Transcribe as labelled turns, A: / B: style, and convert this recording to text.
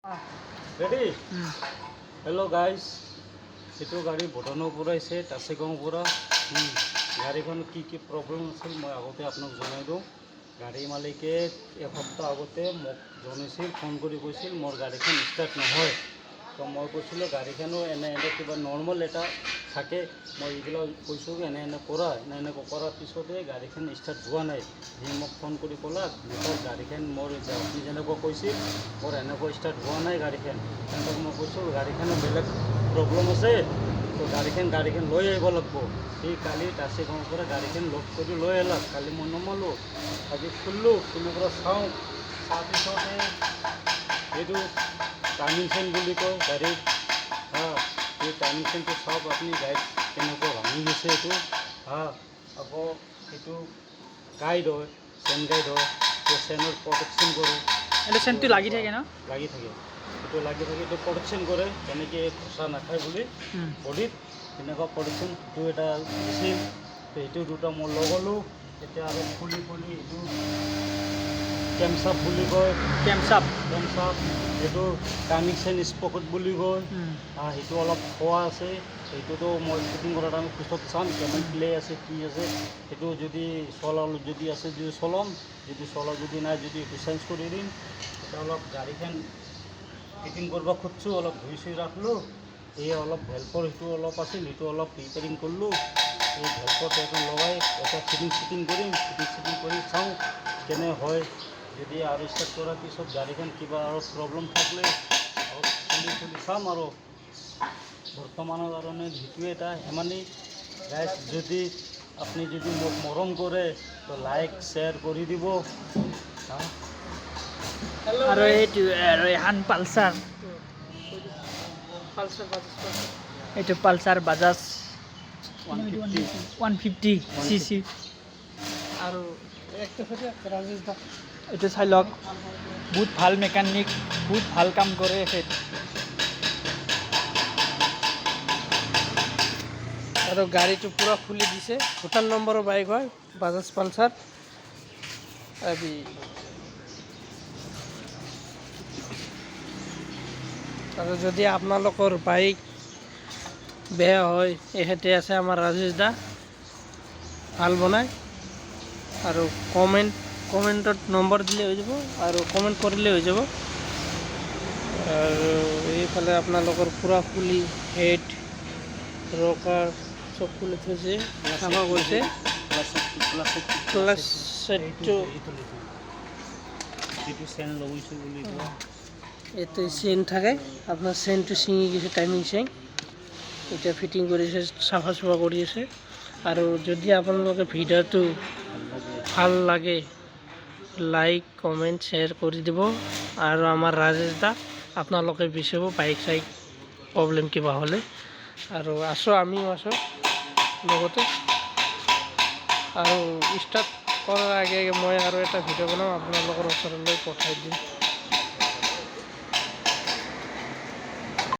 A: Ready? Hello guys. Itu গাড়ী ভূটানৰ পৰা আহিছে টাচিগাঁৱৰ পৰা। গাড়ীখন কি প্ৰব্লেম আছিল মই আগতে আপোনাক জনাই দিওঁ। গাড়ী মালিকে এসপ্তাহ আগতে মোক জনাইছিল, ফোন কৰি কৈছিল মোৰ গাড়ীখন ষ্টাৰ্ট নহয়। তো মই কৈছিলোঁ গাড়ীখনো এনে কিবা নৰ্মেল এটা থাকে, মই এইবিলাক কৈছোঁ এনে কৰাৰ পিছতে গাড়ীখন ষ্টাৰ্ট হোৱা নাই। সি মোক ফোন কৰি ক'লাক মোৰ গাড়ীখন মোৰ আপুনি যেনেকুৱা কৈছিল মোৰ এনেকুৱা ষ্টাৰ্ট হোৱা নাই গাড়ীখন। সিহঁতক মই কৈছোঁ গাড়ীখনো বেলেগ প্ৰব্লেম আছে, তো গাড়ীখন লৈ আহিব লাগিব। সি কালি টাচিগাঁৱৰ পৰা গাড়ীখন লগ কৰি লৈ আহিলাক। কালি মই নমালোঁ, আজি খুলি পৰা চাওঁ, তাৰপিছতে এইটো টাৰ্নিং চেইন বুলি কয় গাড়ীৰ। এই টাৰ্নিং চেইনটো চাওক আপুনি, গাড়ীত কেনেকুৱা ভাঙি গৈছে এইটো। আকৌ এইটো গাইড হয়, চেইন গাইড হয়, চেইনৰ প্ৰটেকশ্যন কৰে।
B: এইটো চেইনটো লাগি থাকে ন?
A: লাগি থাকে, এইটো লাগি থাকে, এইটো প্ৰটেকশ্যন কৰে তেনেকৈ খোচা নাখায় বুলি বডিত। তেনেকুৱা প্ৰটেকশ্যন এইটো এটা দিছিল। সেইটো দুটা মই লগালোঁ। এতিয়া আৰু খুলি এইটো কেমচাপ বুলি কয়, কেমচাপ এইটো টাৰ্নিং চেইন স্পকেট বুলি কয়। সেইটো অলপ খোৱা আছে, সেইটোতো মই ফিটিং কৰাৰ আমি পিছত চাম কেমন প্লে আছে কি আছে। সেইটো যদি যদি আছে যদি চলাম, যদি নাই যদি এইটো চেঞ্জ কৰি দিম। এতিয়া অলপ গাড়ীখন ফিটিং কৰিব খুজিছোঁ, অলপ ধুই চুই ৰাখিলোঁ। এই অলপ ভেল্পৰ সেইটো অলপ আছিল, সেইটো অলপ ৰিপেয়াৰিং কৰিলোঁ। এই ভেল্পৰ এখন লগাই এটা ফিটিং কৰিম, ফিটিং কৰি চাওঁ কেনে হয়। যদি আৰু ষ্টাৰ্ট কৰাৰ পিছত গাড়ীখন কিবা আৰু প্ৰব্লেম থাকিলে খুলি চাম। আৰু বৰ্তমানৰ কাৰণে সেইটোৱে এটা ইমানেই গাইজ, যদি আপুনি যদি মোক মৰম কৰে তো লাইক শ্বেয়াৰ কৰি দিব।
B: আৰু এইটো এখন পালচাৰ, এইটো পালচাৰ বাজাজ 150 cc। আৰু এইটো চাই লওক, বহুত ভাল মেকানিক, বহুত ভাল কাম কৰে এখেত।
C: আৰু গাড়ীটো পূৰা খুলি দিছে। ভূটান নম্বৰৰ বাইক হয়, বাজাজ পালচাৰ। আৰু যদি আপোনালোকৰ বাইক বেয়া হয়, এখেতে আছে আমাৰ ৰাজেশ দা, ভাল বনায়। আৰু কমেণ্টত নম্বৰ দিলে হৈ যাব, আৰু কমেণ্ট কৰিলে হৈ যাব। আৰু এইফালে আপোনালোকৰ পূৰা খুলি হেড ৰকাৰ চব খুলি থৈছে, চাফা কৰিছে। ক্লাছ ছেটটো
A: চেইন লগাইছোঁ বুলি
C: এইটো চেইন থাকে, আপোনাৰ চেইনটো ছিঙি গৈছে, টাইমিং চেইন। এতিয়া ফিটিং কৰিছে, চাফা কৰি আছে। আৰু যদি আপোনালোকে ভিডিঅ'টো ভাল লাগে লাইক কমেণ্ট শ্বেয়াৰ কৰি দিব। আৰু আমাৰ ৰাজেশ দা আপোনালোকে বিচাৰিব বাইক চাইক প্ৰব্লেম কিবা হ'লে। আৰু আমিও আছোঁ লগতে। আৰু ষ্টাৰ্ট কৰাৰ আগে মই আৰু এটা ভিডিঅ' বনাম, আপোনালোকৰ ওচৰলৈ পঠাই দিম।